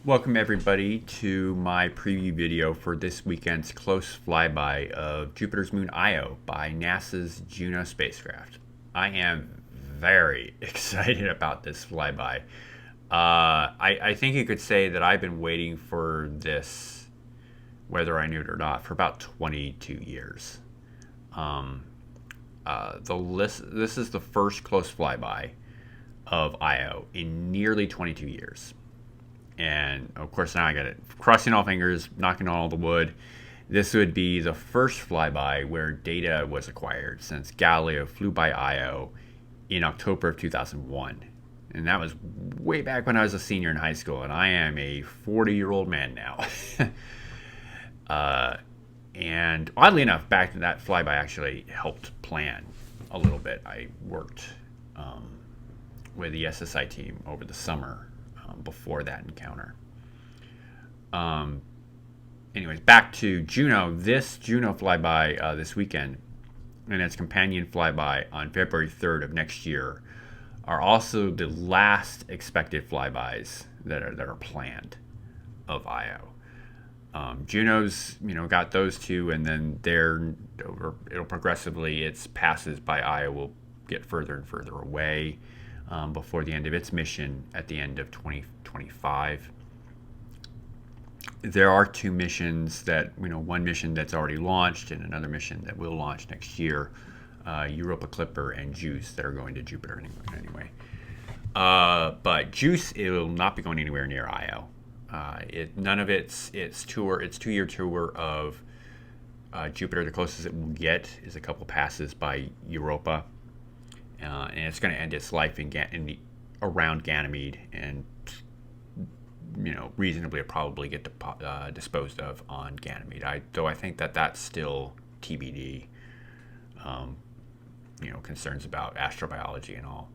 Welcome everybody to my preview video for this weekend's close flyby of Jupiter's moon Io by NASA's Juno spacecraft. I am very excited about this flyby. I think you could say that I've been waiting for this, whether I knew it or not, for about 22 years. This is the first close flyby of Io in nearly 22 years. And of course now I got it. Crossing all fingers, knocking on all the wood. This would be the first flyby where data was acquired since Galileo flew by Io in October of 2001. And that was way back when I was a senior in high school, and I am a 40-year-old man now. And oddly enough, back to that flyby actually helped plan a little bit. I worked with the SSI team over the summer before that encounter. Anyways, back to Juno. This Juno flyby this weekend and its companion flyby on February 3rd of next year are also the last expected flybys that are planned of Io. Juno's, got those two, and then it'll progressively, its passes by Io will get further and further away before the end of its mission at the end of 2025. There are two missions that, one mission that's already launched and another mission that will launch next year, Europa Clipper and Juice, that are going to Jupiter anyway. But Juice, it will not be going anywhere near Io. None of its 2-year tour of Jupiter, the closest it will get is a couple passes by Europa. And it's going to end its life around Ganymede, and reasonably probably get disposed of on Ganymede. Though I think that's still TBD. Concerns about astrobiology and all.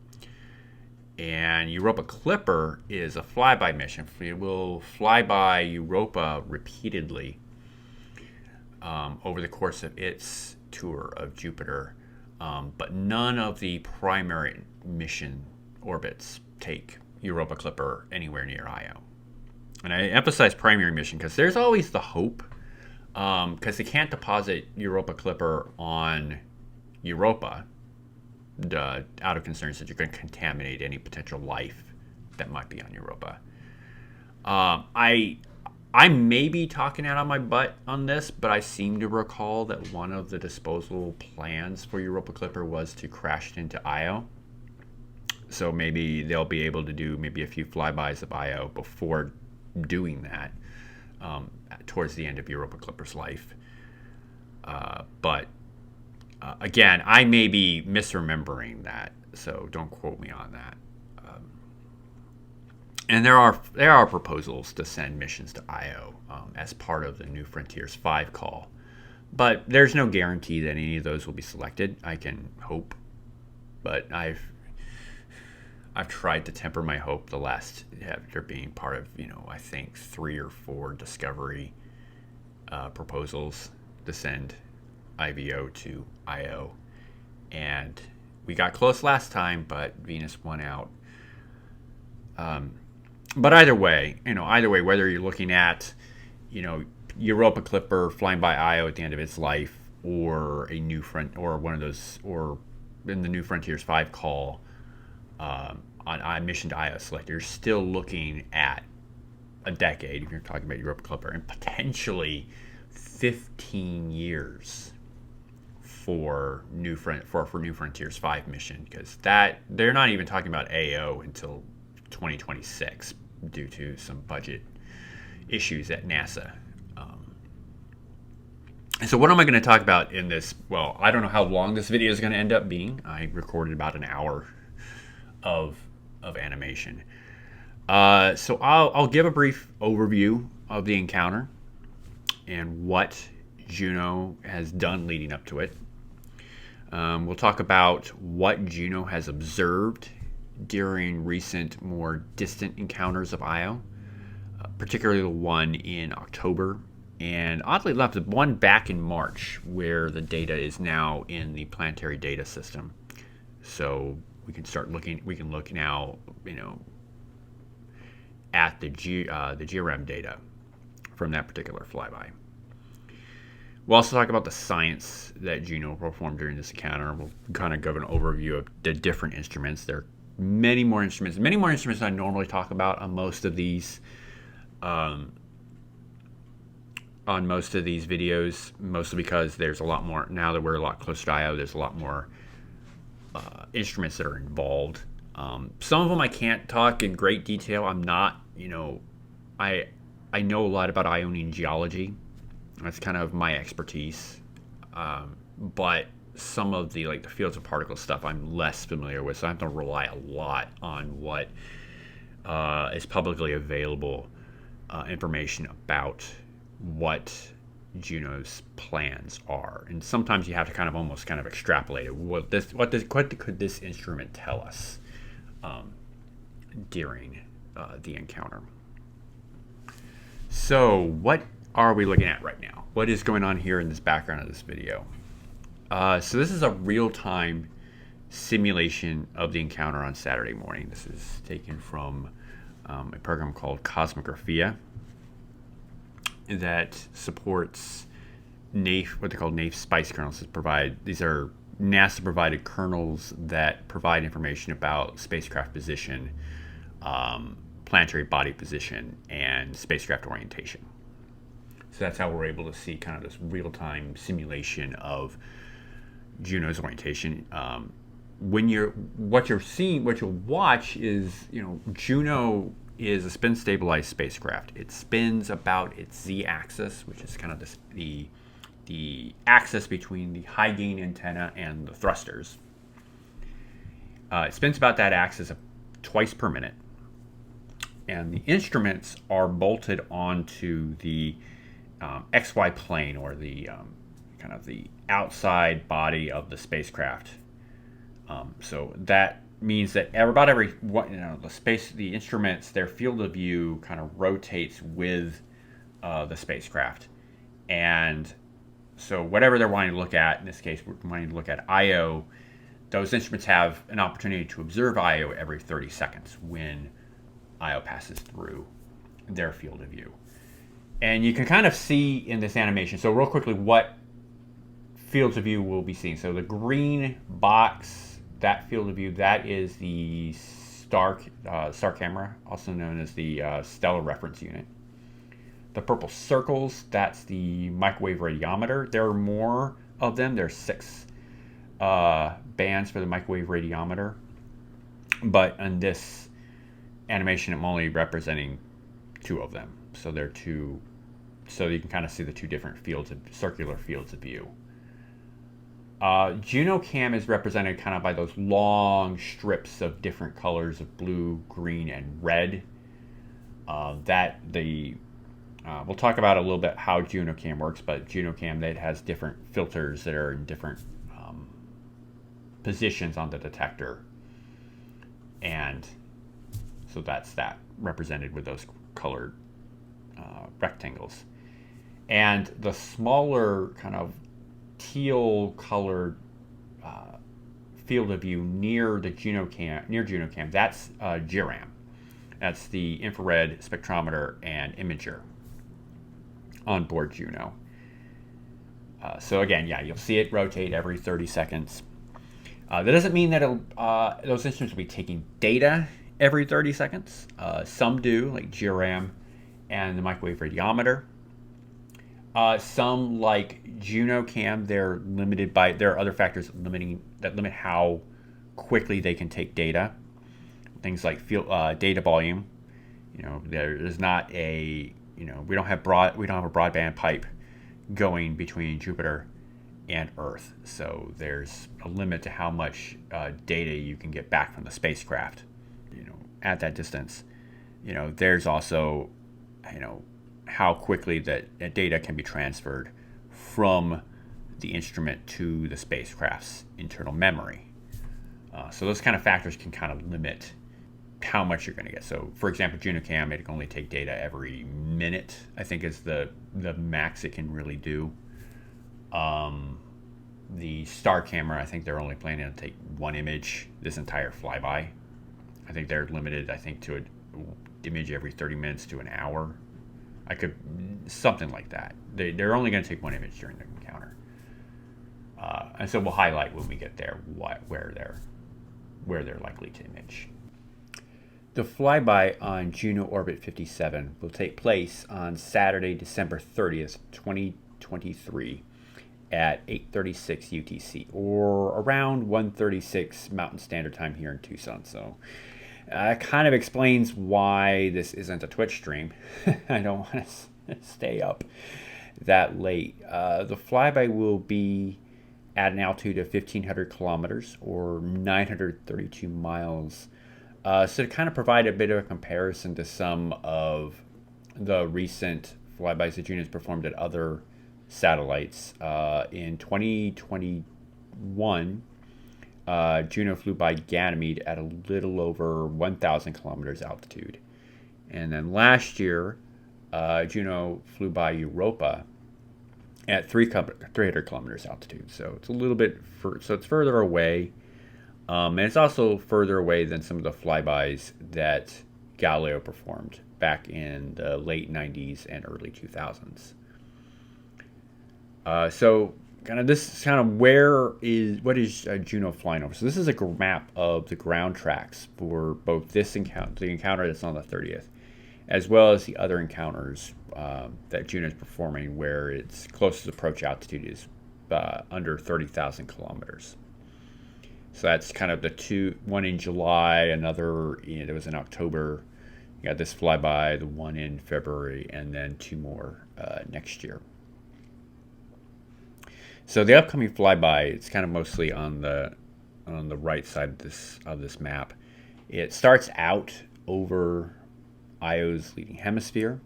And Europa Clipper is a flyby mission. It will fly by Europa repeatedly over the course of its tour of Jupiter. But none of the primary mission orbits take Europa Clipper anywhere near Io. And I emphasize primary mission because there's always the hope, because they can't deposit Europa Clipper on Europa out of concerns that you're going to contaminate any potential life that might be on Europa. I may be talking out on my butt on this, but I seem to recall that one of the disposal plans for Europa Clipper was to crash it into Io. So maybe they'll be able to do maybe a few flybys of Io before doing that towards the end of Europa Clipper's life. But again, I may be misremembering that, so don't quote me on that. And there are proposals to send missions to Io as part of the New Frontiers 5 call. But there's no guarantee that any of those will be selected. I can hope. But I've tried to temper my hope after being part of, I think 3 or 4 Discovery proposals to send IVO to Io. And we got close last time, but Venus won out. But either way, whether you're looking at, Europa Clipper flying by Io at the end of its life, or one of those, or in the New Frontiers 5 call on mission to Io select, you're still looking at a decade if you're talking about Europa Clipper, and potentially 15 years for New Frontiers 5 mission, because that they're not even talking about AO until 2026 due to some budget issues at NASA. So what am I going to talk about in this? Well, I don't know how long this video is going to end up being. I recorded about an hour of animation. So I'll give a brief overview of the encounter and what Juno has done leading up to it. We'll talk about what Juno has observed during recent, more distant encounters of Io, particularly the one in October, and oddly enough, the one back in March, where the data is now in the planetary data system. So we can look now, at the JIRAM data from that particular flyby. We'll also talk about the science that Juno performed during this encounter. We'll kind of give an overview of the different instruments. There are many more instruments than I normally talk about on most of these videos, mostly because there's a lot more, now that we're a lot closer to I/O, there's a lot more instruments that are involved. Some of them I can't talk in great detail. I'm not, I know a lot about Ionian geology. That's kind of my expertise. But some of the fields of particles stuff I'm less familiar with, so I have to rely a lot on what is publicly available information about what Juno's plans are. And sometimes you have to kind of extrapolate it. What could this instrument tell us during the encounter? So what are we looking at right now? What is going on here in this background of this video? So this is a real-time simulation of the encounter on Saturday morning. This is taken from a program called Cosmographia that supports NAIF, what they call NAIF spice kernels. These are NASA-provided kernels that provide information about spacecraft position, planetary body position, and spacecraft orientation. So that's how we're able to see kind of this real-time simulation of Juno's orientation. What you'll watch is, Juno is a spin-stabilized spacecraft. It spins about its z-axis, which is kind of the axis between the high-gain antenna and the thrusters. It spins about that axis twice per minute, and the instruments are bolted onto the XY plane, or the kind of the outside body of the spacecraft. So that means that the instruments, their field of view kind of rotates with the spacecraft, and so whatever they're wanting to look at, in this case we're wanting to look at I/O, those instruments have an opportunity to observe I/O every 30 seconds when I/O passes through their field of view. And you can kind of see in this animation, so real quickly, what fields of view we'll be seeing. So the green box, that field of view, that is the star camera, also known as the stellar reference unit. The purple circles, that's the microwave radiometer. There are more of them. There are 6 bands for the microwave radiometer. But in this animation, I'm only representing 2 of them. So there are 2, so you can kind of see the 2 different circular fields of view. JunoCam is represented kind of by those long strips of different colors of blue, green, and red. We'll talk about a little bit how JunoCam works, but JunoCam, that has different filters that are in different positions on the detector, and so that's that represented with those colored rectangles. And the smaller kind of teal colored field of view near JunoCam, that's JIRAM. That's the infrared spectrometer and imager on board Juno. So again, you'll see it rotate every 30 seconds. That doesn't mean that those instruments will be taking data every 30 seconds. Some do, like JIRAM and the microwave radiometer. Some, like JunoCam, there are other factors that limit how quickly they can take data. Things like data volume. There is not we don't have a broadband pipe going between Jupiter and Earth, so there's a limit to how much data you can get back from the spacecraft. At that distance, there's also how quickly that data can be transferred from the instrument to the spacecraft's internal memory. So those kind of factors can kind of limit how much you're going to get. So, for example, JunoCam, it can only take data every minute, I think, is the max it can really do. The star camera, I think they're only planning to take 1 image this entire flyby. I think they're limited, to image every 30 minutes to an hour. I could, something like that. They're only going to take one image during the encounter. And so we'll highlight when we get there where they're likely to image. The flyby on Juno Orbit 57 will take place on Saturday, December 30th, 2023 at 8:36 UTC, or around 1:36 Mountain Standard Time here in Tucson. So it kind of explains why this isn't a Twitch stream. I don't want to stay up that late. The flyby will be at an altitude of 1,500 kilometers or 932 miles. So to kind of provide a bit of a comparison to some of the recent flybys that Juno's performed at other satellites, in 2021, Juno flew by Ganymede at a little over 1,000 kilometers altitude. And then last year, Juno flew by Europa at 300 kilometers altitude. So it's a little bit, so it's further away. And it's also further away than some of the flybys that Galileo performed back in the late 90s and early 2000s. So kind of this is kind of what is Juno flying over. So this is a map of the ground tracks for both this encounter, the encounter that's on the 30th, as well as the other encounters that Juno is performing, where its closest approach altitude is under 30,000 kilometers. So that's kind of the one in July, another that was in October. You got this flyby, the one in February, and then two more next year. So the upcoming flyby, it's kind of mostly on the right side of this map. It starts out over Io's leading hemisphere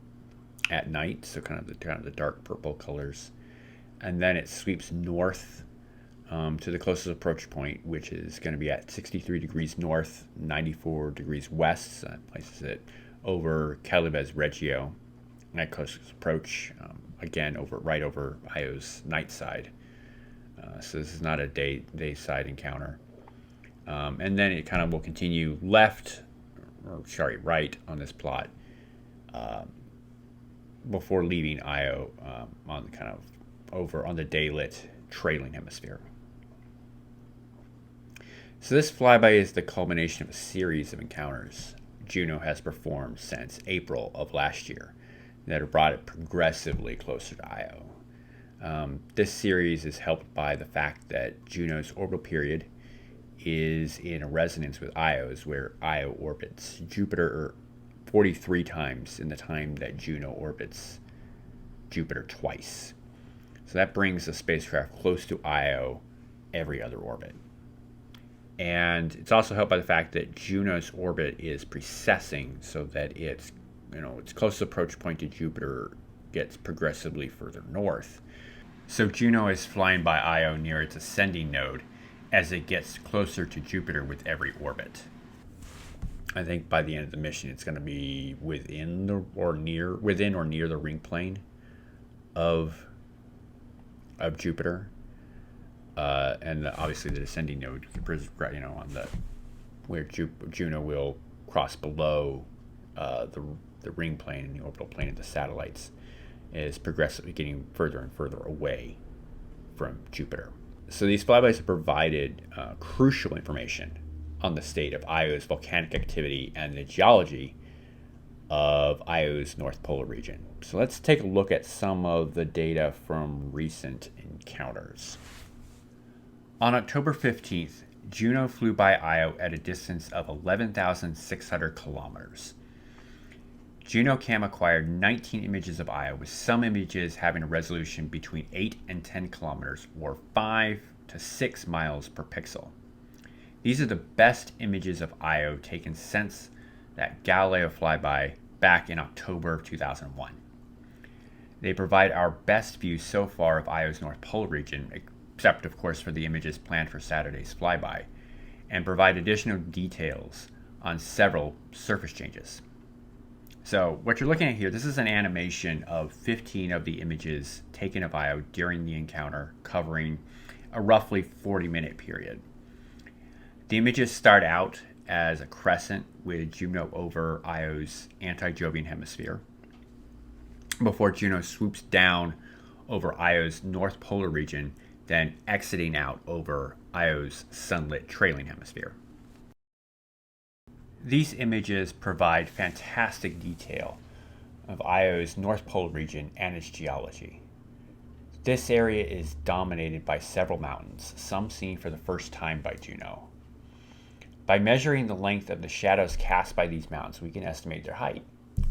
at night, so kind of the dark purple colors, and then it sweeps north to the closest approach point, which is going to be at 63 degrees north, 94 degrees west. So that places it over Calibes Reggio, and that closest approach again right over Io's night side. So this is not a day side encounter. And then it kind of will continue right on this plot before leaving Io on kind of over on the daylit trailing hemisphere. So this flyby is the culmination of a series of encounters Juno has performed since April of last year that have brought it progressively closer to Io. This series is helped by the fact that Juno's orbital period is in a resonance with Io's, where Io orbits Jupiter 43 times in the time that Juno orbits Jupiter twice. So that brings the spacecraft close to Io every other orbit. And it's also helped by the fact that Juno's orbit is precessing, so that its closest approach point to Jupiter gets progressively further north. So Juno is flying by Io near its ascending node as it gets closer to Jupiter with every orbit. I think by the end of the mission, it's going to be within or near the ring plane of Jupiter, and obviously the descending node, on where Juno will cross below the ring plane and the orbital plane of the satellites, is progressively getting further and further away from Jupiter. So these flybys have provided crucial information on the state of Io's volcanic activity and the geology of Io's North Polar region. So let's take a look at some of the data from recent encounters. On October 15th, Juno flew by Io at a distance of 11,600 kilometers. JunoCam acquired 19 images of Io, with some images having a resolution between 8 and 10 kilometers, or 5 to 6 miles per pixel. These are the best images of Io taken since that Galileo flyby back in October of 2001. They provide our best view so far of Io's North Polar region, except of course for the images planned for Saturday's flyby, and provide additional details on several surface changes. So what you're looking at here, this is an animation of 15 of the images taken of Io during the encounter, covering a roughly 40-minute period. The images start out as a crescent with Juno over Io's anti-Jovian hemisphere before Juno swoops down over Io's north polar region, then exiting out over Io's sunlit trailing hemisphere. These images provide fantastic detail of Io's north polar region and its geology. This area is dominated by several mountains, some seen for the first time by Juno. By measuring the length of the shadows cast by these mountains, we can estimate their height.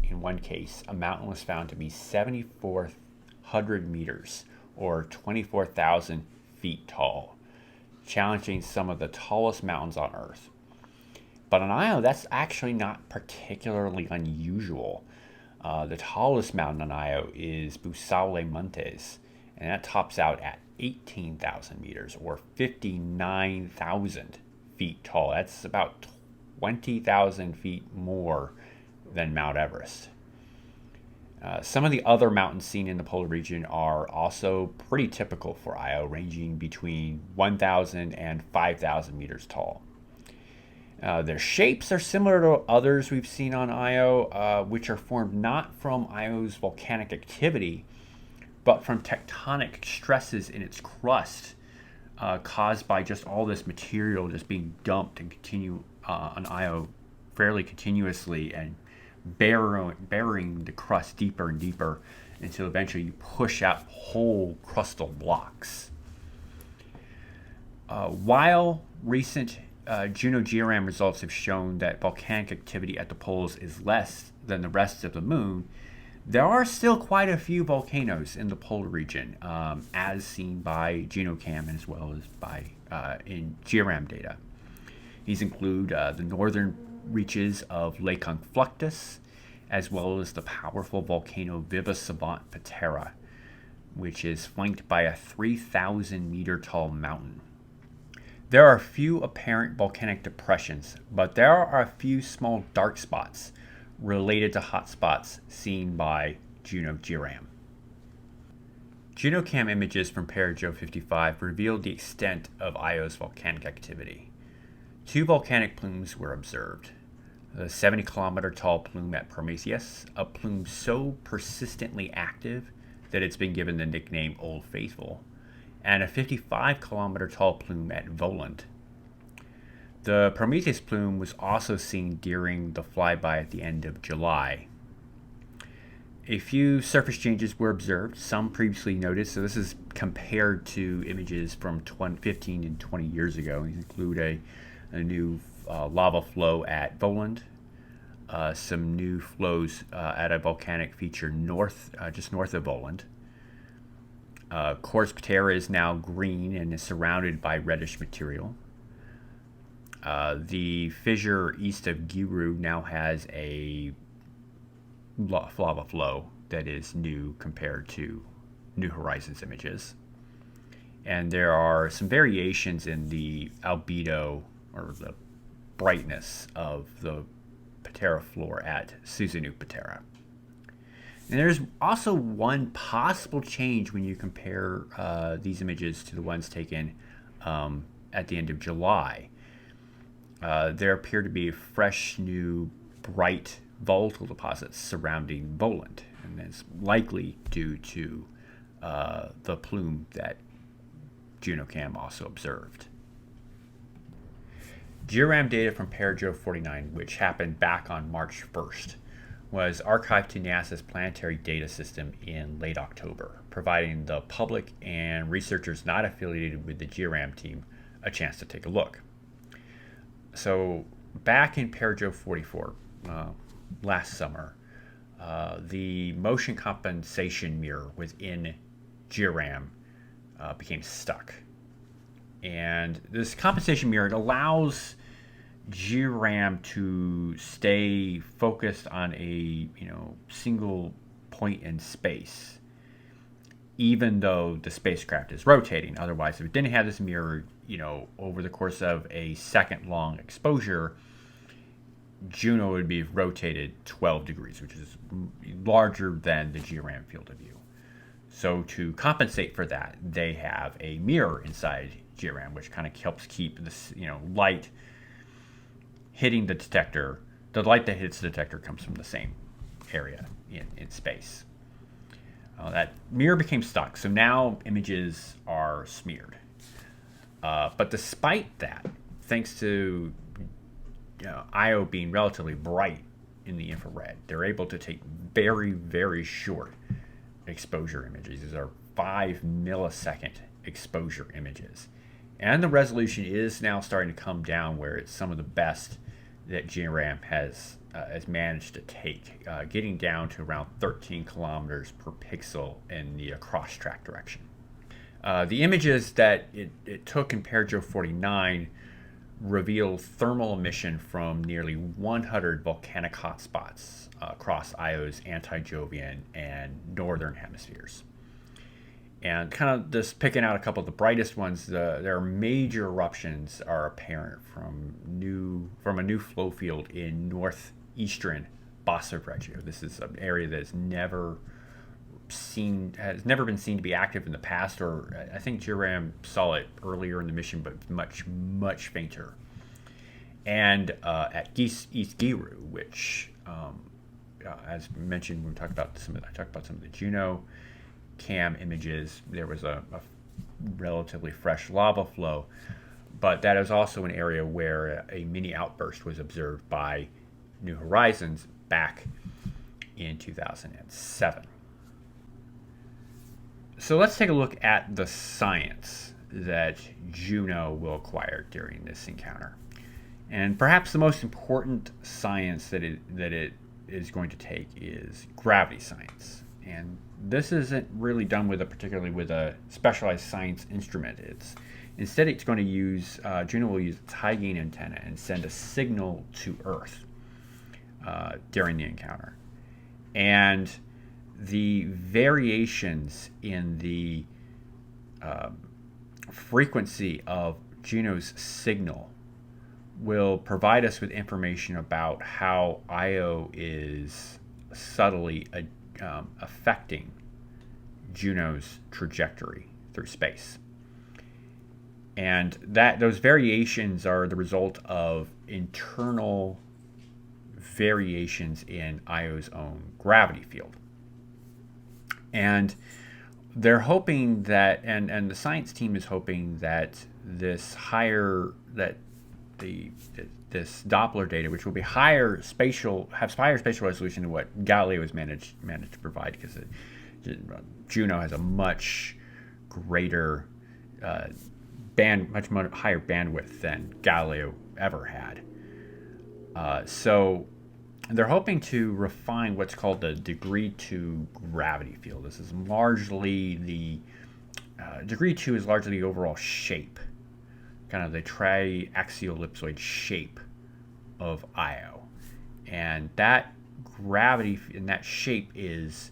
In one case, a mountain was found to be 7,400 meters, or 24,000 feet tall, challenging some of the tallest mountains on Earth. But on Io, that's actually not particularly unusual. The tallest mountain on Io is Busale Montes, and that tops out at 18,000 meters, or 59,000 feet tall. That's about 20,000 feet more than Mount Everest. Some of the other mountains seen in the polar region are also pretty typical for Io, ranging between 1,000 and 5,000 meters tall. Their shapes are similar to others we've seen on Io, which are formed not from Io's volcanic activity, but from tectonic stresses in its crust, caused by just all this material just being dumped and continue on Io fairly continuously and burying the crust deeper and deeper until eventually you push out whole crustal blocks. While recent Juno JIRAM results have shown that volcanic activity at the poles is less than the rest of the moon, there are still quite a few volcanoes in the polar region, as seen by JunoCam as well as by in JIRAM data. These include the northern reaches of Lake Confluctus, as well as the powerful volcano Viva Savant Patera, which is flanked by a 3,000 meter tall mountain. There are few apparent volcanic depressions, but there are a few small dark spots related to hotspots seen by Juno JIRAM. JunoCam images from PJ57 revealed the extent of Io's volcanic activity. 2 volcanic plumes were observed. The 70-kilometer tall plume at Prometheus, a plume so persistently active that it's been given the nickname Old Faithful, and a 55-kilometer tall plume at Voland. The Prometheus plume was also seen during the flyby at the end of July. A few surface changes were observed, some previously noted, so this is compared to images from 15 and 20 years ago. These include a new lava flow at Voland, some new flows at a volcanic feature just north of Voland. Quartz Patera is now green and is surrounded by reddish material. The fissure east of Guru now has a lava flow that is new compared to New Horizons images. And there are some variations in the albedo, or the brightness, of the Patera floor at Susanoo Patera. And there's also one possible change when you compare these images to the ones taken at the end of July. There appear to be fresh, new, bright volatile deposits surrounding Voland, and that's likely due to the plume that JunoCam also observed. JIRAM data from PJ49, which happened back on March 1st, was archived to NASA's Planetary Data System in late October, providing the public and researchers not affiliated with the JIRAM team a chance to take a look. So back in PJ44 last summer, the motion compensation mirror within JIRAM became stuck. And this compensation mirror, it allows JIRAM to stay focused on a single point in space, even though the spacecraft is rotating. Otherwise, if it didn't have this mirror, over the course of a second-long exposure, Juno would be rotated 12 degrees, which is larger than the JIRAM field of view. So to compensate for that, they have a mirror inside JIRAM, which kind of helps keep this light hitting the detector, the light that hits the detector comes from the same area in space. That mirror became stuck, so now images are smeared. But despite that, thanks to Io being relatively bright in the infrared, they're able to take very, very short exposure images. These are 5 millisecond exposure images. And the resolution is now starting to come down where it's some of the best that JIRAM has managed to take, getting down to around 13 kilometers per pixel in the cross-track direction. The images that it took in Perigeo 49 revealed thermal emission from nearly 100 volcanic hotspots across Io's anti-Jovian and northern hemispheres. And kind of just picking out a couple of the brightest ones, their major eruptions are apparent from a new flow field in northeastern Basso Reggio. This is an area that has never been seen to be active in the past, or I think JIRAM saw it earlier in the mission, but much, much fainter. And at East Giru, which, as mentioned, when I talked about some of the JunoCam images, there was a relatively fresh lava flow, but that is also an area where a mini outburst was observed by New Horizons back in 2007. So let's take a look at the science that Juno will acquire during this encounter. And perhaps the most important science that it is going to take is gravity science. And this isn't really done particularly with a specialized science instrument. Instead it's going to use, Juno will use its high gain antenna and send a signal to Earth during the encounter. And the variations in the frequency of Juno's signal will provide us with information about how Io is subtly affecting Juno's trajectory through space. And those variations are the result of internal variations in Io's own gravity field. And they're hoping that, and the science team is hoping that this Doppler data, which will be higher spatial resolution than what Galileo has managed to provide, because Juno has a much greater much higher bandwidth than Galileo ever had. So they're hoping to refine what's called the degree 2 gravity field. This is largely degree 2 is largely the overall shape, kind of the triaxial ellipsoid shape of Io. And that gravity and that shape is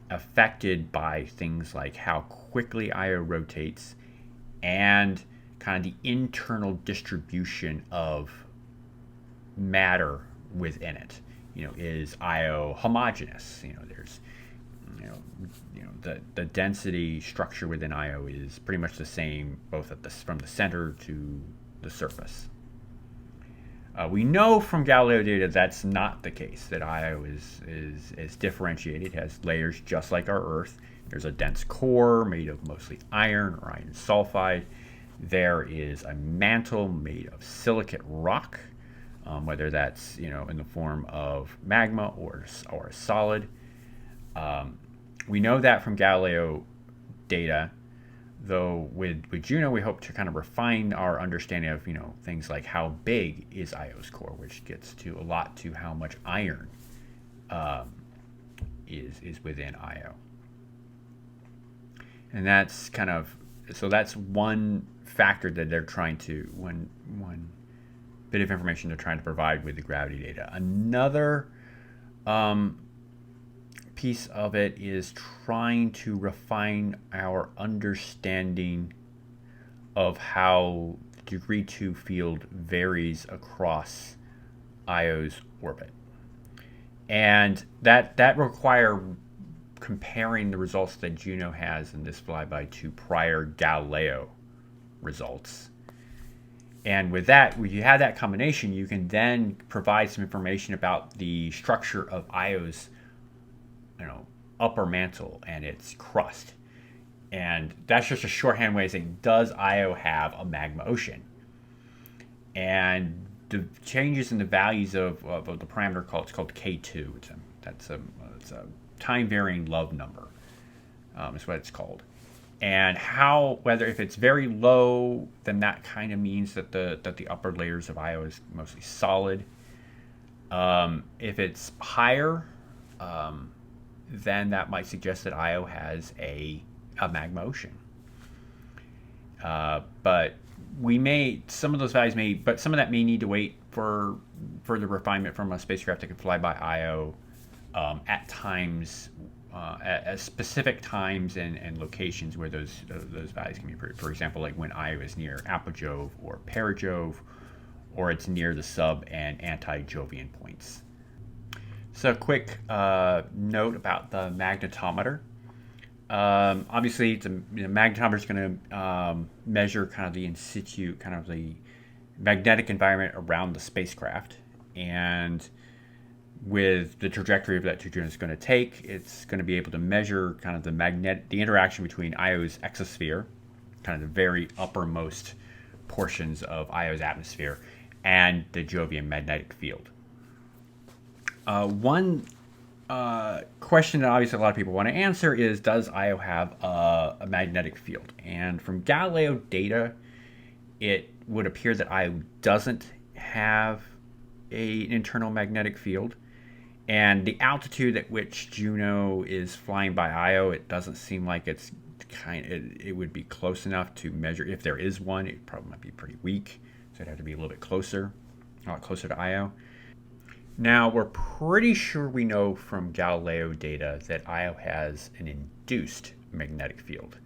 affected by things like how quickly Io rotates and kind of the internal distribution of matter within it. Is Io homogeneous? There's the density structure within Io is pretty much the same both from the center to the surface. We know from Galileo data that's not the case, that Io is differentiated. It has layers just like our Earth. There's a dense core made of mostly iron or iron sulfide. There is a mantle made of silicate rock, whether that's in the form of magma or a solid. We know that from Galileo data, though with Juno we hope to kind of refine our understanding of things like how big is Io's core, which gets to a lot to how much iron is within Io. And that's that's one factor that they're trying to one bit of information they're trying to provide with the gravity data. Another piece of it is trying to refine our understanding of how the degree 2 field varies across Io's orbit. And that require comparing the results that Juno has in this flyby to prior Galileo results. And with that, when you have that combination, you can then provide some information about the structure of Io's, upper mantle and its crust. And that's just a shorthand way of saying, does Io have a magma ocean? And the changes in the values of the parameter it's called K2. It's a time varying love number. Is what it's called. And whether if it's very low, then that kind of means that the upper layers of Io is mostly solid. If it's higher, then that might suggest that Io has a magma ocean. But some of those values but some of that may need to wait for further refinement from a spacecraft that can fly by Io at times, at specific times and locations where those values can be improved. For example, like when Io is near apogee or perigee, or it's near the sub and anti-Jovian points. So a quick note about the magnetometer. Obviously, the magnetometer is going to measure kind of the in situ, kind of the magnetic environment around the spacecraft. And with the trajectory that Juno is going to take, it's going to be able to measure kind of the interaction between Io's exosphere, kind of the very uppermost portions of Io's atmosphere, and the Jovian magnetic field. One question that obviously a lot of people want to answer is, does Io have a magnetic field? And from Galileo data, it would appear that Io doesn't have an internal magnetic field. And the altitude at which Juno is flying by Io, it doesn't seem like it would be close enough to measure. If there is one, it probably might be pretty weak, so it'd have to be a little bit closer to Io. Now, we're pretty sure we know from Galileo data that Io has an induced magnetic field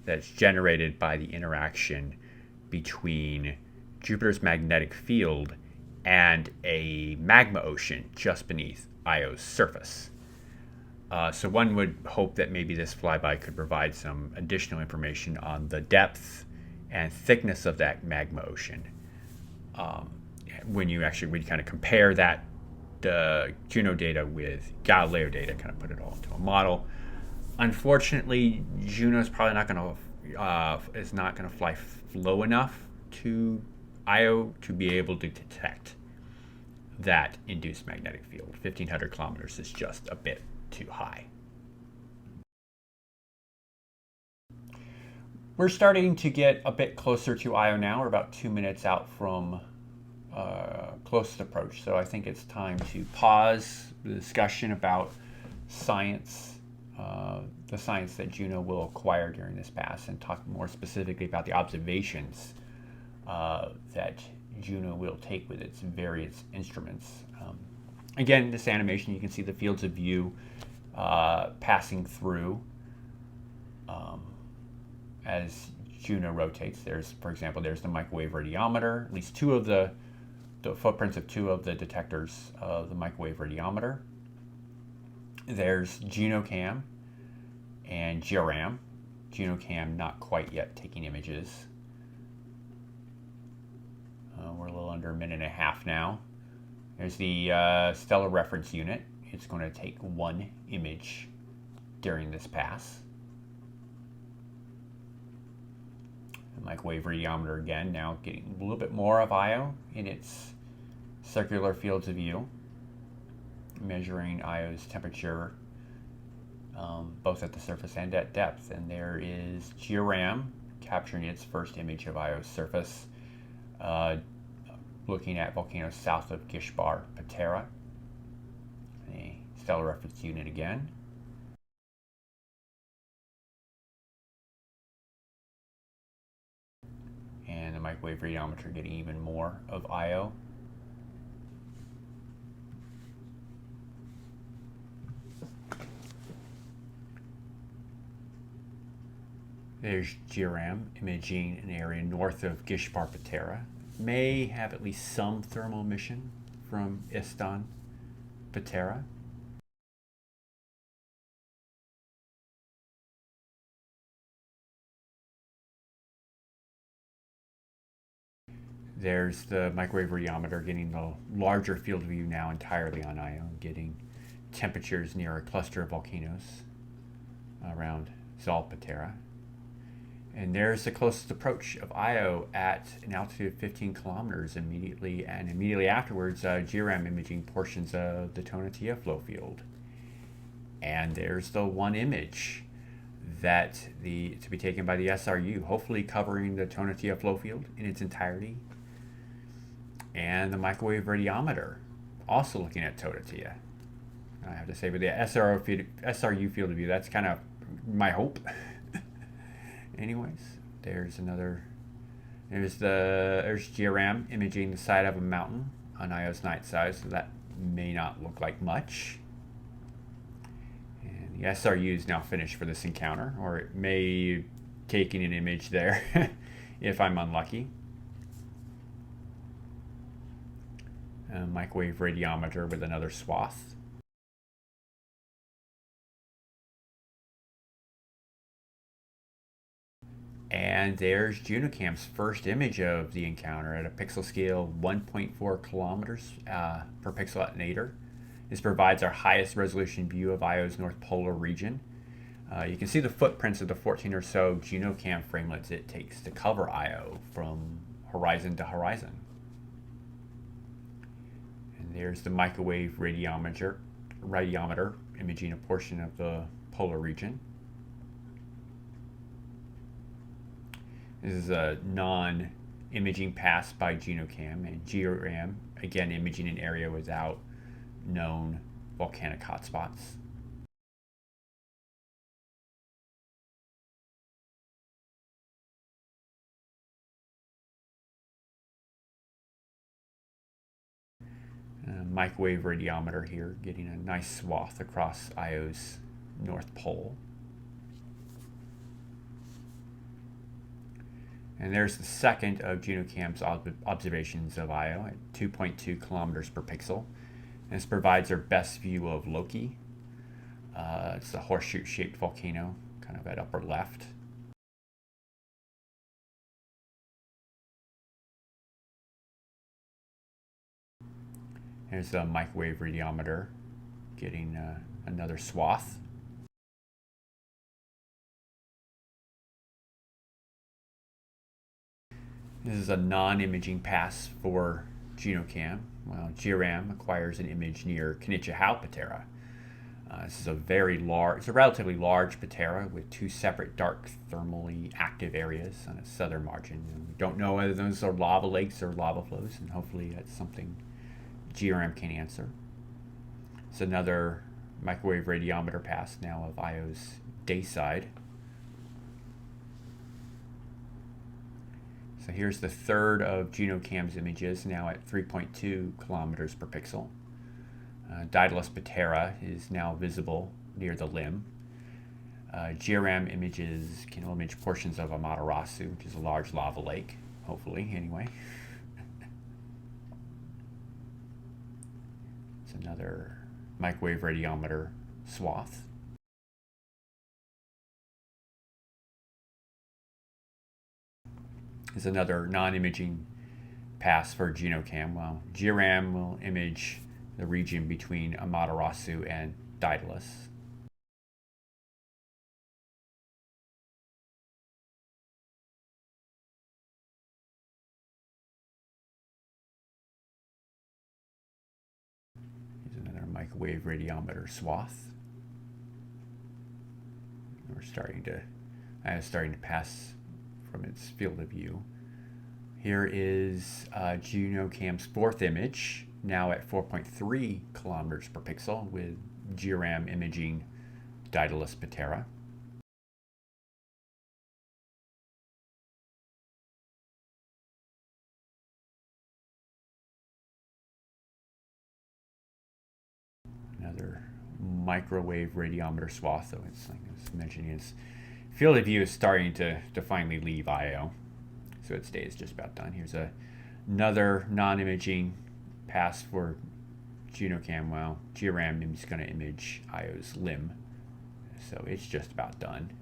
that's generated by the interaction between Jupiter's magnetic field and a magma ocean just beneath Io's surface. So one would hope that maybe this flyby could provide some additional information on the depth and thickness of that magma ocean. When you would kind of compare that Juno data with Galileo data, kind of put it all into a model. Unfortunately, Juno's probably not going to fly low enough to Io to be able to detect that induced magnetic field. 1,500 kilometers is just a bit too high. We're starting to get a bit closer to Io now. We're about 2 minutes out from closest approach, so I think it's time to pause the discussion about science, the science that Juno will acquire during this pass, and talk more specifically about the observations that Juno will take with its various instruments. Again, this animation, you can see the fields of view passing through as Juno rotates. For example, there's the microwave radiometer, at least two of the footprints of two of the detectors of the microwave radiometer. There's JunoCam and JIRAM. JunoCam not quite yet taking images. We're a little under a minute and a half now. There's the stellar reference unit. It's going to take one image during this pass. The microwave radiometer again, now getting a little bit more of Io in its circular fields of view, measuring Io's temperature both at the surface and at depth. And there is JIRAM capturing its first image of Io's surface, looking at volcanoes south of Gishbar, Patera. A stellar reference unit again. And the microwave radiometer getting even more of Io. There's JIRAM imaging an area north of Gishbar, Patera. May have at least some thermal emission from Istan, Patera. There's the microwave radiometer getting the larger field of view now entirely on Io, getting temperatures near a cluster of volcanoes around Zolpatera. And there's the closest approach of Io at an altitude of 15 kilometers immediately, and immediately afterwards, JIRAM imaging portions of the Tonatia flow field. And there's the one image that to be taken by the SRU, hopefully covering the Tonatia flow field in its entirety. And the microwave radiometer, also looking at Tonatia. I have to say, with the SRU field of view, that's kind of my hope. Anyways, there's JIRAM imaging the side of a mountain on Io's night side, so that may not look like much. And the SRU is now finished for this encounter, or it may taking an image there if I'm unlucky. A microwave radiometer with another swath. And there's JunoCam's first image of the encounter at a pixel scale 1.4 kilometers per pixel at nadir. This provides our highest resolution view of Io's North Polar region. You can see the footprints of the 14 or so JunoCam framelets it takes to cover Io from horizon to horizon. And there's the microwave radiometer imaging a portion of the polar region. This is a non-imaging pass by JunoCam, and JIRAM, again, imaging an area without known volcanic hotspots. Microwave radiometer here, getting a nice swath across Io's North Pole. And there's the second of JunoCam's observations of Io at 2.2 kilometers per pixel. And this provides our best view of Loki. It's the horseshoe-shaped volcano, kind of at upper left. Here's the microwave radiometer getting another swath. This is a non-imaging pass for JunoCam. Well, JIRAM acquires an image near Knicha-Patera. This is a relatively large patera with two separate dark thermally active areas on its southern margin. And we don't know whether those are lava lakes or lava flows, and hopefully that's something JIRAM can answer. It's another microwave radiometer pass now of Io's day side. So here's the third of JunoCam's images, now at 3.2 kilometers per pixel. Daedalus Patera is now visible near the limb. JIRAM images can image portions of Amaterasu, which is a large lava lake, hopefully, anyway. It's another microwave radiometer swath. Is another non-imaging pass for JunoCam. Well, JIRAM will image the region between Amaterasu and Daedalus. Here's another microwave radiometer swath. We're starting to pass from its field of view. Here is JunoCam's fourth image, now at 4.3 kilometers per pixel, with JIRAM imaging Daedalus Patera. Another microwave radiometer swath, though it's like I was mentioning, its field of view is starting to finally leave Io. So its day is just about done. Here's another non-imaging pass for JunoCam. Well, JIRAM is going to image Io's limb. So it's just about done.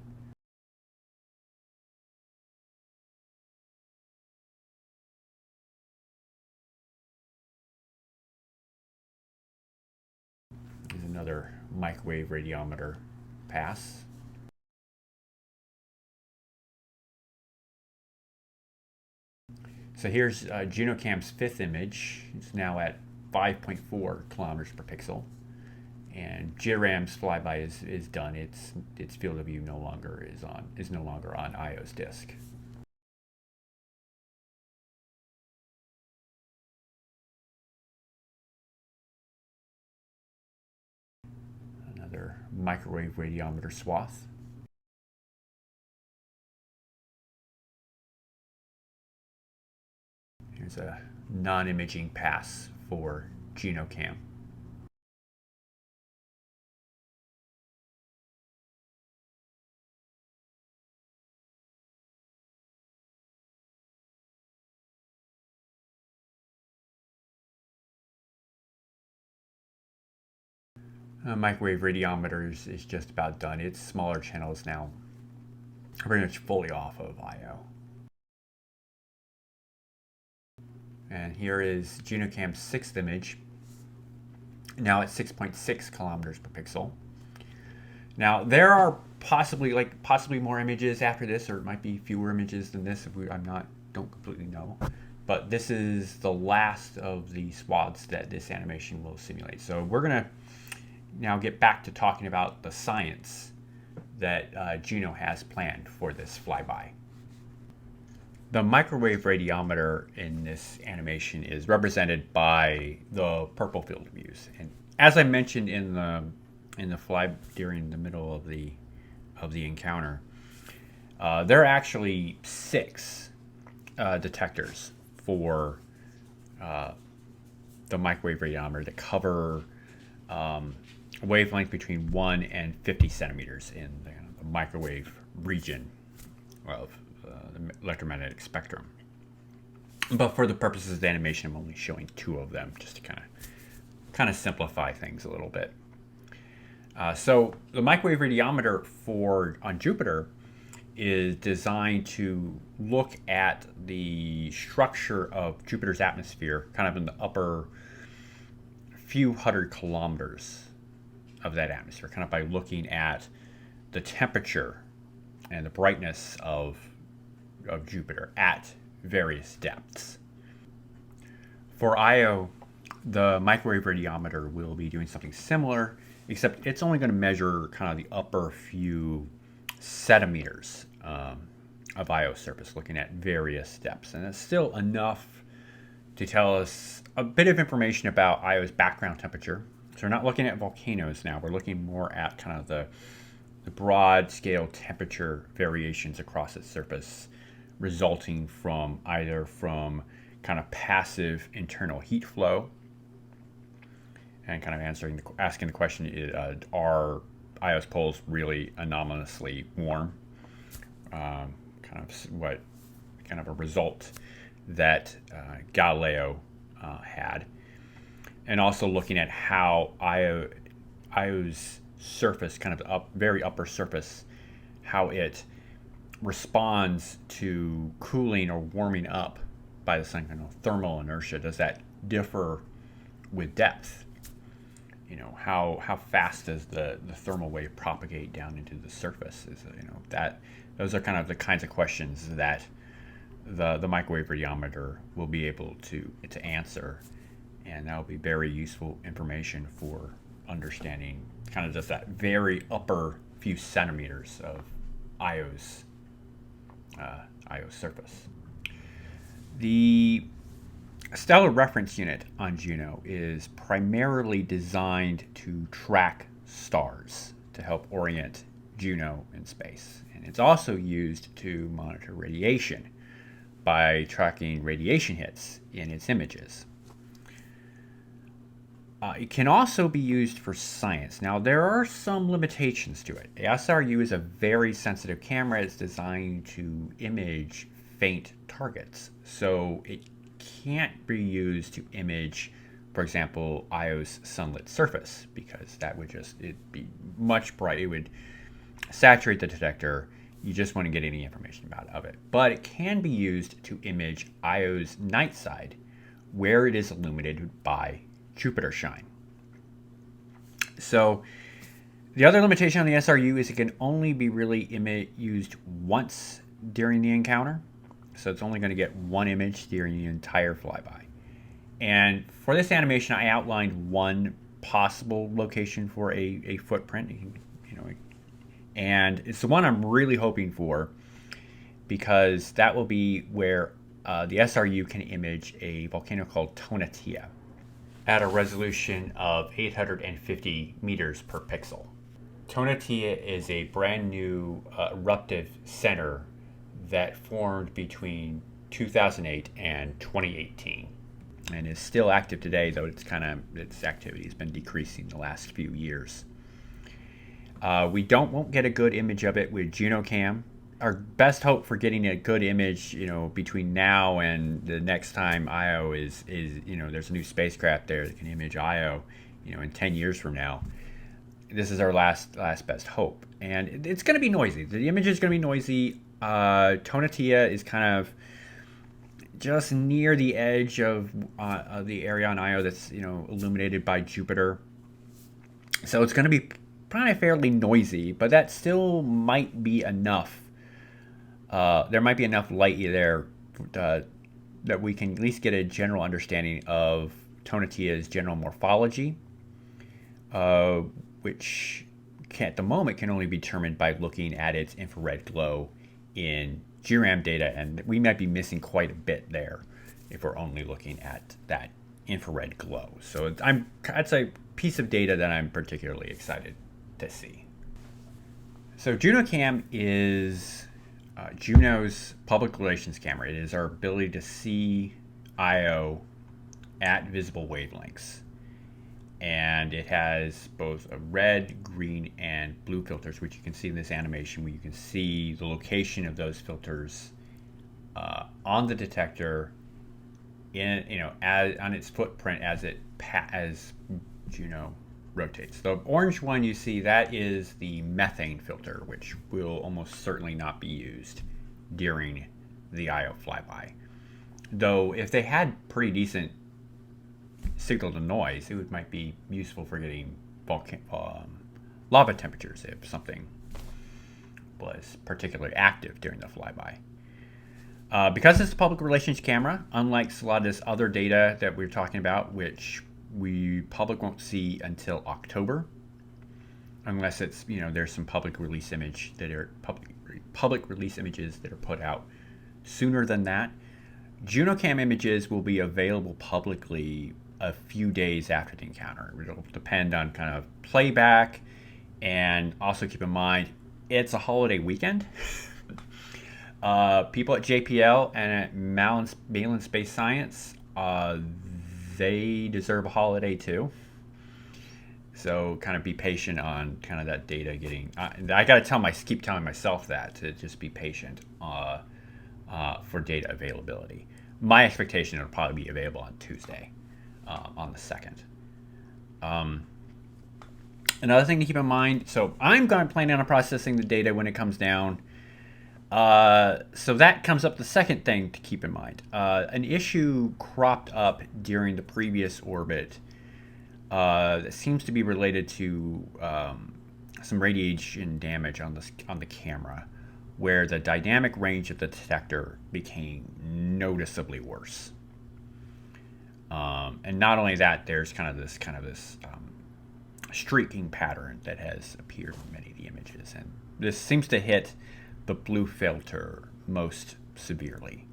another microwave radiometer pass. So here's JunoCam's fifth image. It's now at 5.4 kilometers per pixel, and JIRAM's flyby is done. Its field of view no longer on Io's disk. Another microwave radiometer swath. Here's a non-imaging pass for JunoCam. Microwave radiometers is just about done. Its smaller channel is now pretty much fully off of IO. And here is JunoCam's sixth image, now at 6.6 kilometers per pixel. Now there are possibly more images after this, or it might be fewer images than this. Don't completely know. But this is the last of the swaths that this animation will simulate. So we're gonna now get back to talking about the science that Juno has planned for this flyby. The microwave radiometer in this animation is represented by the purple field of views, and as I mentioned in the fly during the middle of the encounter, there are actually 6 detectors for the microwave radiometer that cover a wavelength between 1 and 50 centimeters in the microwave region of the electromagnetic spectrum. But for the purposes of the animation, I'm only showing 2 of them just to kind of simplify things a little bit. So the microwave radiometer on Jupiter is designed to look at the structure of Jupiter's atmosphere kind of in the upper few hundred kilometers of that atmosphere, kind of by looking at the temperature and the brightness of Jupiter at various depths. For Io, the microwave radiometer will be doing something similar, except it's only going to measure kind of the upper few centimeters of Io's surface, looking at various depths. And it's still enough to tell us a bit of information about Io's background temperature. So we're not looking at volcanoes now. We're looking more at kind of the broad scale temperature variations across its surface, resulting from either from kind of passive internal heat flow, and kind of asking the question, are Io's poles really anomalously warm? Kind of a result that Galileo had, and also looking at how Io's surface, kind of the very upper surface, how it responds to cooling or warming up by the sun, kind of thermal inertia. Does that differ with depth? How fast does the thermal wave propagate down into the surface? Those are kind of the kinds of questions that the microwave radiometer will be able to answer, and that will be very useful information for understanding kind of just that very upper few centimeters of Io's surface. The stellar reference unit on Juno is primarily designed to track stars to help orient Juno in space, and it's also used to monitor radiation by tracking radiation hits in its images. It can also be used for science. Now, there are some limitations to it. The SRU is a very sensitive camera. It's designed to image faint targets, so it can't be used to image, for example, Io's sunlit surface, because that would it'd be much bright. It would saturate the detector. You just want to get any information of it. But it can be used to image Io's night side, where it is illuminated by Jupiter shine. So the other limitation on the SRU is it can only be really used once during the encounter. So it's only going to get one image during the entire flyby. And for this animation, I outlined one possible location for a footprint, and it's the one I'm really hoping for, because that will be where the SRU can image a volcano called Tonatia at a resolution of 850 meters per pixel. Tonatia is a brand new eruptive center that formed between 2008 and 2018 and is still active today, though its activity has been decreasing the last few years. We won't get a good image of it with JunoCam. Our best hope for getting a good image, between now and the next time Io is there's a new spacecraft there that can image Io, in 10 years from now. This is our last best hope, and it's going to be noisy. The image is going to be noisy. Tonatia is kind of just near the edge of the area on Io that's illuminated by Jupiter, so it's going to be probably fairly noisy, but that still might be enough. There might be enough light there that we can at least get a general understanding of Tonatia's general morphology, which at the moment can only be determined by looking at its infrared glow in JIRAM data, and we might be missing quite a bit there if we're only looking at that infrared glow. So that's a piece of data that I'm particularly excited to see. So JunoCam is Juno's public relations camera. It is our ability to see Io at visible wavelengths. And it has both a red, green, and blue filters, which you can see in this animation, where you can see the location of those filters on the detector, on its footprint as Juno rotates. The orange one you see, that is the methane filter, which will almost certainly not be used during the Io flyby. Though if they had pretty decent signal to noise, it might be useful for getting lava temperatures if something was particularly active during the flyby. Because it's a public relations camera, unlike a lot of this other data that we're talking about, which public won't see until October, unless it's there's some public release images that are put out sooner than that. JunoCam images will be available publicly a few days after the encounter. It'll depend on kind of playback, and also keep in mind it's a holiday weekend. People at JPL and at Malin Space Science, they deserve a holiday too. So kind of be patient on kind of that data getting. I got to keep telling myself that, to just be patient for data availability. My expectation it'll probably be available on Tuesday, on the 2nd. Another thing to keep in mind. So I'm planning on processing the data when it comes down. So that comes up the second thing to keep in mind. An issue cropped up during the previous orbit that seems to be related to some radiation damage on the camera, where the dynamic range of the detector became noticeably worse. And not only that, there's kind of this streaking pattern that has appeared in many of the images, and this seems to hit the blue filter most severely.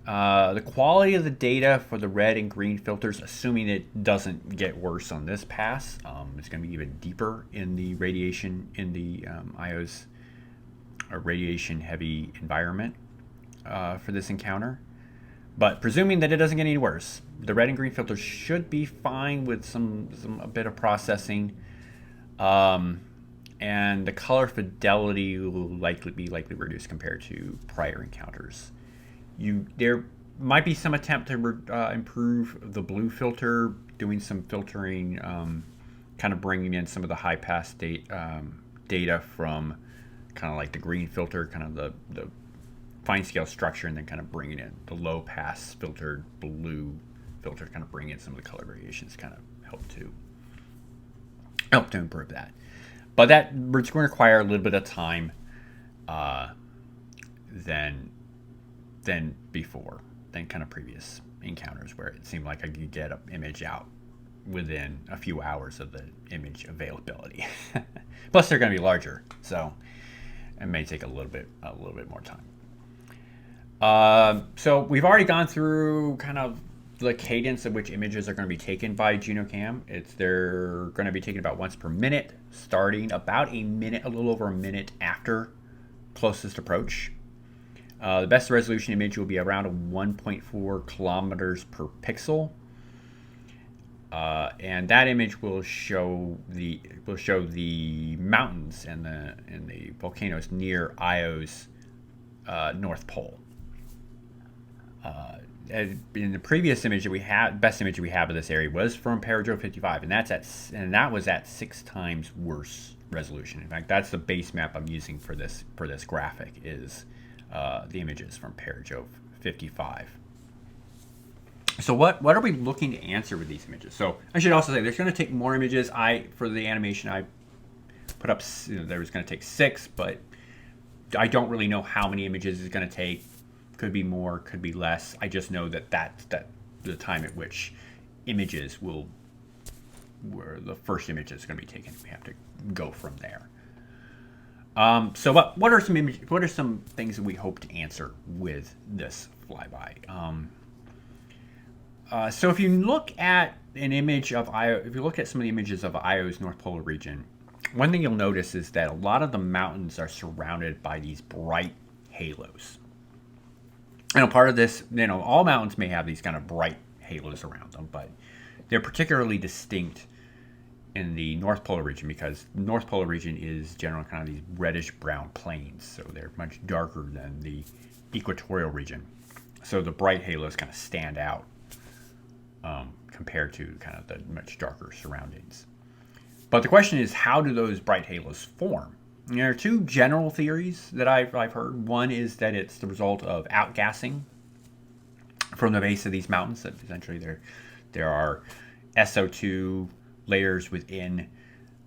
The quality of the data for the red and green filters, assuming it doesn't get worse on this pass, is going to be even deeper in the radiation in the Io's radiation-heavy environment for this encounter. But presuming that it doesn't get any worse, the red and green filters should be fine with a bit of processing. And the color fidelity will likely be reduced compared to prior encounters. There might be some attempt to improve the blue filter, doing some filtering, kind of bringing in some of the high pass data from kind of like the green filter, kind of the fine scale structure, and then kind of bringing in the low pass filtered blue filter, kind of bring in some of the color variations, kind of help too. help to improve that. But that it's going to require a little bit of time than before, than kind of previous encounters where it seemed like I could get an image out within a few hours of the image availability. Plus, they're going to be larger, so it may take a little bit more time. So we've already gone through kind of the cadence of which images are going to be taken by JunoCam. They're going to be taken about once per minute, starting about a little over a minute after closest approach. The best resolution image will be around 1.4 kilometers per pixel, and that image will show the mountains and the volcanoes near Io's North Pole. In the previous image that we had, best image we have of this area was from PJ57, and that was at 6 times worse resolution. In fact, that's the base map I'm using for this graphic is the images from PJ57. So what are we looking to answer with these images? So I should also say there's going to take more images. For the animation I put up, there was going to take 6, but I don't really know how many images it's going to take. Could be more, could be less. I just know that the time at which images where the first image is going to be taken. We have to go from there. So what are some things that we hope to answer with this flyby? So if you look at an image of Io, if you look at some of the images of Io's North Polar region, one thing you'll notice is that a lot of the mountains are surrounded by these bright halos. Part of this, all mountains may have these kind of bright halos around them, but they're particularly distinct in the North Polar region because the North Polar region is generally kind of these reddish-brown plains, so they're much darker than the equatorial region. So the bright halos kind of stand out compared to kind of the much darker surroundings. But the question is, how do those bright halos form? And there are 2 general theories that I've heard. One is that it's the result of outgassing from the base of these mountains. That essentially there are SO2 layers within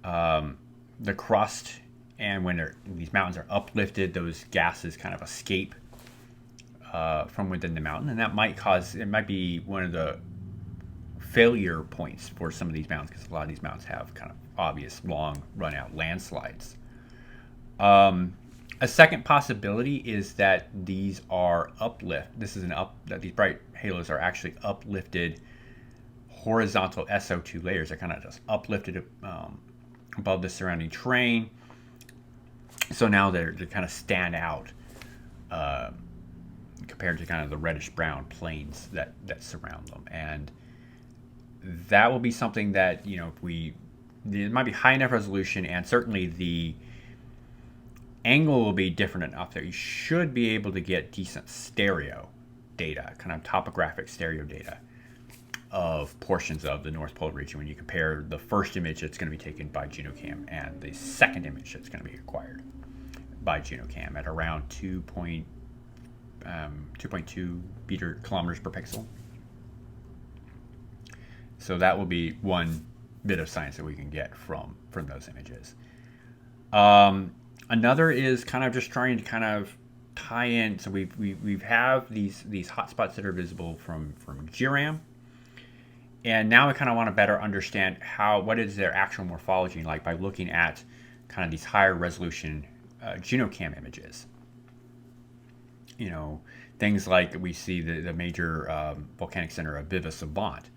the crust, and when these mountains are uplifted, those gases kind of escape from within the mountain, and that might be one of the failure points for some of these mountains because a lot of these mountains have kind of obvious long run out landslides. A second possibility is that these are that these bright halos are actually uplifted horizontal SO2 layers. They're kind of just uplifted above the surrounding terrain. So now they kind of stand out compared to kind of the reddish brown plains that surround them. And that will be something that, it might be high enough resolution, and certainly the angle will be different enough that you should be able to get decent stereo data, kind of topographic stereo data of portions of the North Pole region when you compare the first image that's going to be taken by JunoCam and the second image that's going to be acquired by JunoCam at around 2.2 kilometers per pixel. So that will be one bit of science that we can get from those images. Another is kind of just trying to kind of tie in. So we have these hotspots that are visible from JIRAM, and now we kind of want to better understand what is their actual morphology like by looking at kind of these higher resolution JunoCam images. Things like we see the major volcanic center of Viva Savant.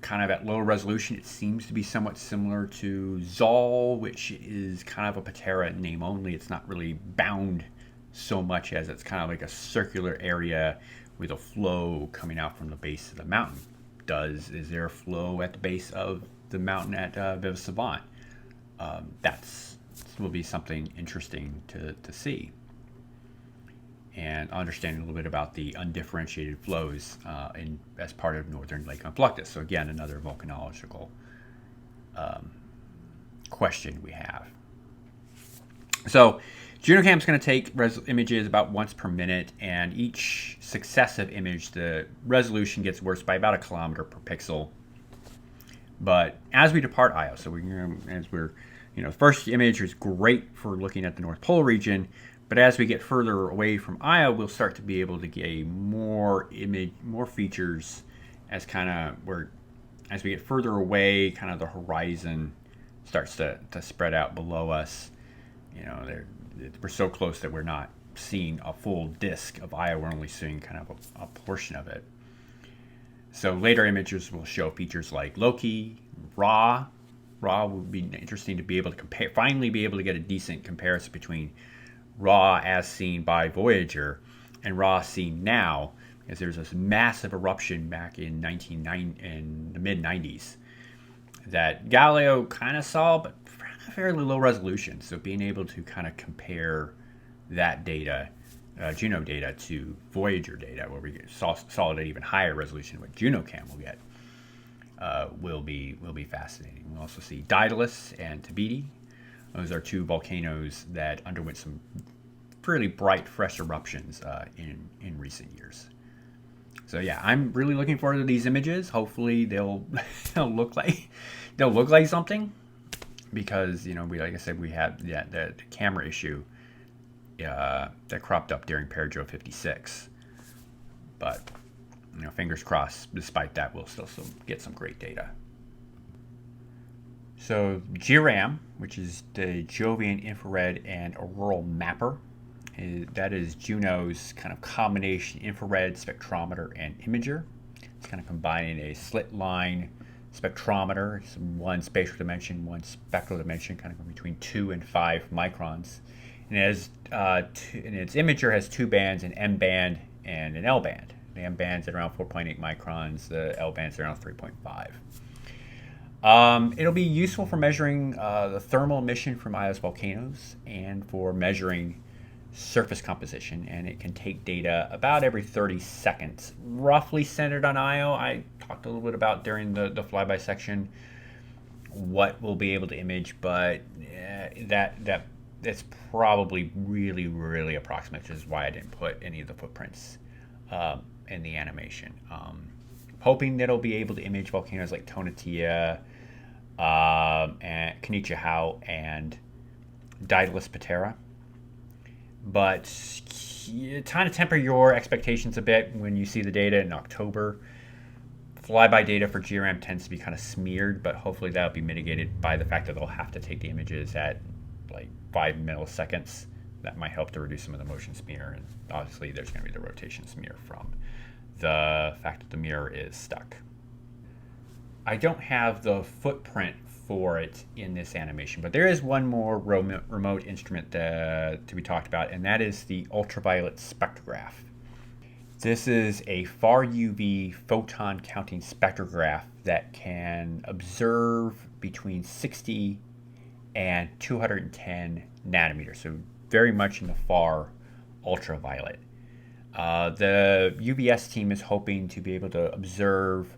Kind of at low resolution, it seems to be somewhat similar to Zoll, which is kind of a Patera name only. It's not really bound so much as it's kind of like a circular area with a flow coming out from the base of the mountain. Is there a flow at the base of the mountain at Viva Savant? That will be something interesting to see. And understanding a little bit about the undifferentiated flows as part of northern Lake Unpluctus. So again, another volcanological question we have. So JunoCam is going to take images about once per minute, and each successive image, the resolution gets worse by about 1 kilometer per pixel. But as we depart Io, so first image is great for looking at the North Pole region, but as we get further away from Io, we'll start to be able to get more features as as we get further away, kind of the horizon starts to spread out below us. We're so close that we're not seeing a full disk of Io. We're only seeing kind of a portion of it. So later images will show features like Loki, Ra. Ra would be interesting to be able to compare, finally be able to get a decent comparison between Ra as seen by Voyager and Ra seen now, because there's this massive eruption back in the mid 90s that Galileo kind of saw, but fairly low resolution. So being able to kind of compare that data, Juno data, to Voyager data, where we saw it at even higher resolution, what JunoCam will get, will be fascinating. We'll also see Daedalus and Tabidi. Those are two volcanoes that underwent some fairly bright, fresh eruptions in recent years. So yeah, I'm really looking forward to these images. Hopefully they'll look like something, because like I said, we had the camera issue that cropped up during Perigeo 56. But fingers crossed, despite that, we'll still get some great data. So JIRAM, which is the Jovian Infrared and Auroral Mapper, that is Juno's kind of combination infrared spectrometer and imager. It's kind of combining a slit line spectrometer, one spatial dimension, one spectral dimension, kind of between 2 and 5 microns. And its imager has two bands, an M band and an L band. The M band's at around 4.8 microns, the L band's around 3.5. It'll be useful for measuring the thermal emission from Io's volcanoes and for measuring surface composition, and it can take data about every 30 seconds, roughly centered on Io. I talked a little bit about during the flyby section what we'll be able to image, but that's probably really, really approximate, which is why I didn't put any of the footprints in the animation. Hoping that it'll be able to image volcanoes like Tonatia, and Kanichihau, and Daedalus Patera. But trying to temper your expectations a bit when you see the data in October. Flyby data for JIRAM tends to be kind of smeared, but hopefully that'll be mitigated by the fact that they'll have to take the images at like 5 milliseconds. That might help to reduce some of the motion smear, and obviously there's going to be the rotation smear from the fact that the mirror is stuck. I don't have the footprint for it in this animation, but there is one more remote instrument to be talked about, and that is the ultraviolet spectrograph. This is a far UV photon counting spectrograph that can observe between 60 and 210 nanometers, so very much in the far ultraviolet. The UVS team is hoping to be able to observe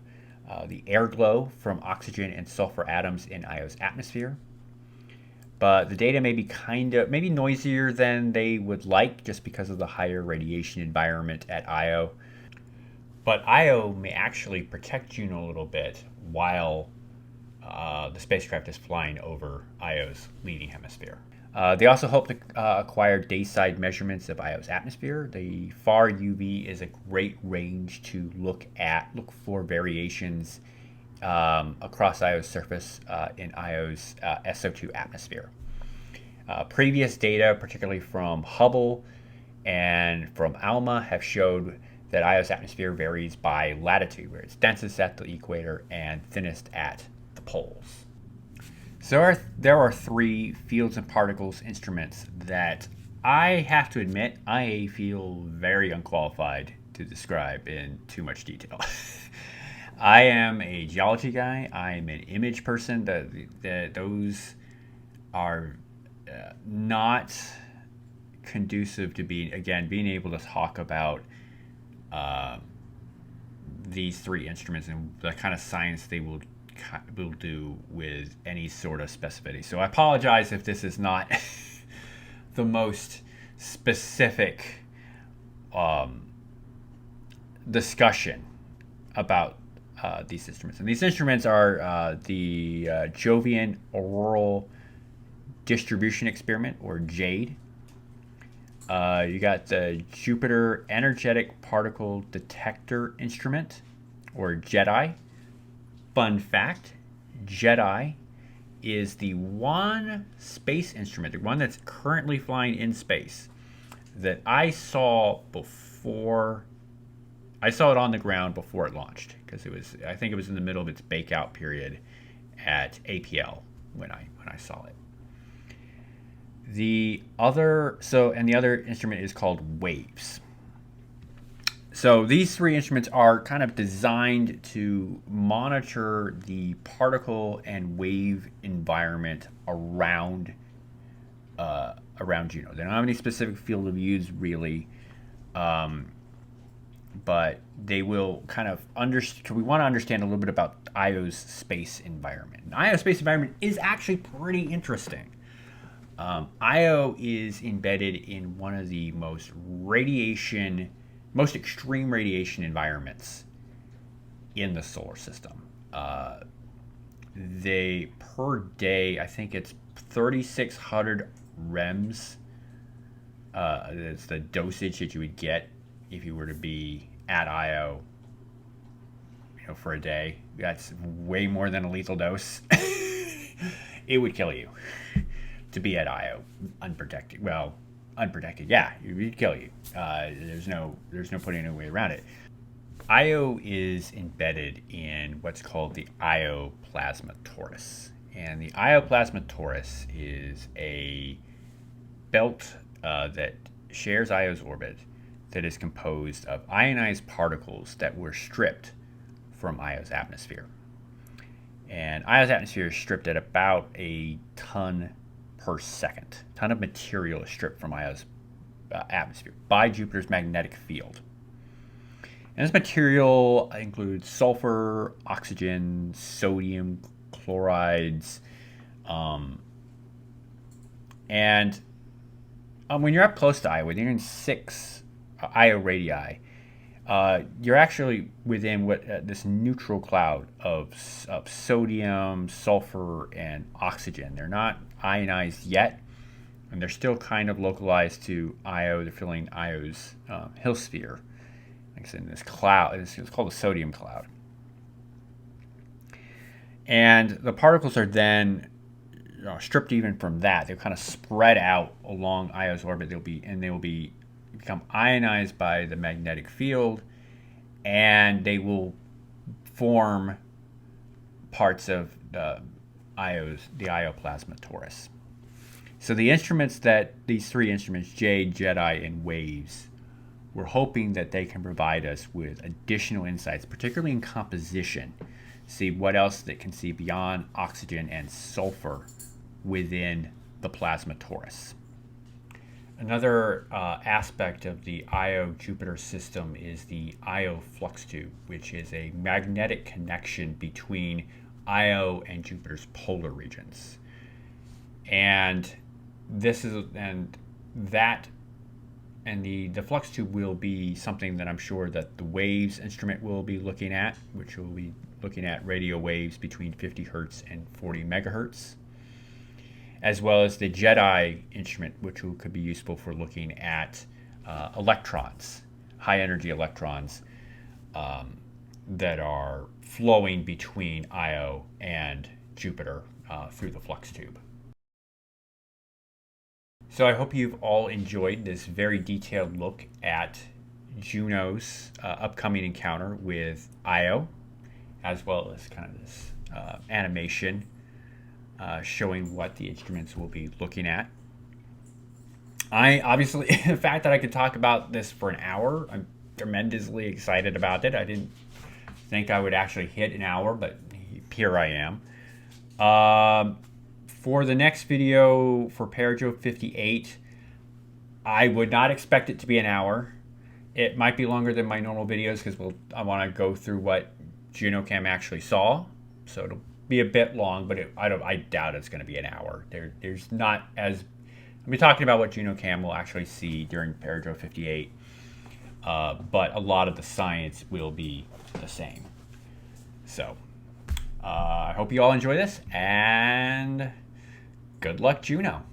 the air glow from oxygen and sulfur atoms in Io's atmosphere. But the data may be maybe noisier than they would like, just because of the higher radiation environment at Io. But Io may actually protect Juno a little bit while the spacecraft is flying over Io's leading hemisphere. They also hope to acquire dayside measurements of Io's atmosphere. The far UV is a great range to look for variations across Io's surface in Io's SO2 atmosphere. Previous data, particularly from Hubble and from ALMA, have showed that Io's atmosphere varies by latitude, where it's densest at the equator and thinnest at the poles. So there are three fields and particles instruments that I have to admit I feel very unqualified to describe in too much detail. I am a geology guy. I am an image person. Those are not conducive to being able to talk about these three instruments and the kind of science they will do with any sort of specificity. So I apologize if this is not the most specific discussion about these instruments. And these instruments are the Jovian Auroral Distribution Experiment, or JADE. You got the Jupiter Energetic Particle Detector Instrument, or JEDI. Fun fact, JEDI is the one space instrument, the one that's currently flying in space, that I saw before. I saw it on the ground before it launched, because I think it was in the middle of its bake out period at APL when I saw it. The other instrument is called WAVES. So these three instruments are kind of designed to monitor the particle and wave environment around Juno. They don't have any specific field of views really, but they will kind of we want to understand a little bit about Io's space environment. And Io's space environment is actually pretty interesting. Io is embedded in one of the most extreme radiation environments in the solar system. They, per day, I think it's 3,600 REMs. That's the dosage that you would get if you were to be at Io, for a day. That's way more than a lethal dose. It would kill you to be at Io unprotected. Well, unprotected, yeah, it would kill you. There's no putting any way around it. Io is embedded in what's called the Io plasma torus. And the Io plasma torus is a belt that shares Io's orbit that is composed of ionized particles that were stripped from Io's atmosphere. And Io's atmosphere is stripped at about a ton per second. A ton of material is stripped from Io's atmosphere by Jupiter's magnetic field. And this material includes sulfur, oxygen, sodium, chlorides, and when you're up close to Io, when you're in 6 Io radii, you're actually within this neutral cloud of sodium, sulfur, and oxygen. They're not ionized yet, and they're still kind of localized to Io. They're filling Io's Hill sphere. Like I said, in this cloud, it's called a sodium cloud. And the particles are then stripped even from that. They're kind of spread out along Io's orbit. They will become ionized by the magnetic field, and they will form parts of the Io plasma torus. So these 3 instruments, JADE, JEDI, and WAVES, we're hoping that they can provide us with additional insights, particularly in composition, see what else they can see beyond oxygen and sulfur within the plasma torus. Another aspect of the Io Jupiter system is the Io flux tube, which is a magnetic connection between Io and Jupiter's polar regions. And the flux tube will be something that I'm sure that the WAVES instrument will be looking at, which will be looking at radio waves between 50 hertz and 40 megahertz, as well as the JEDI instrument, which could be useful for looking at electrons, high energy electrons that are flowing between Io and Jupiter through the flux tube. So I hope you've all enjoyed this very detailed look at Juno's upcoming encounter with Io, as well as kind of this animation showing what the instruments will be looking at. Obviously, the fact that I could talk about this for an hour, I'm tremendously excited about it. I didn't think I would actually hit an hour, but here I am. For the next video for Parajo 58, I would not expect it to be an hour. It might be longer than my normal videos because I want to go through what JunoCam actually saw. So it'll be a bit long, but I doubt it's going to be an hour. There's not as... I'll be talking about what JunoCam will actually see during Parajo 58, but a lot of the science will be the same. So I hope you all enjoy this, and good luck, Juno.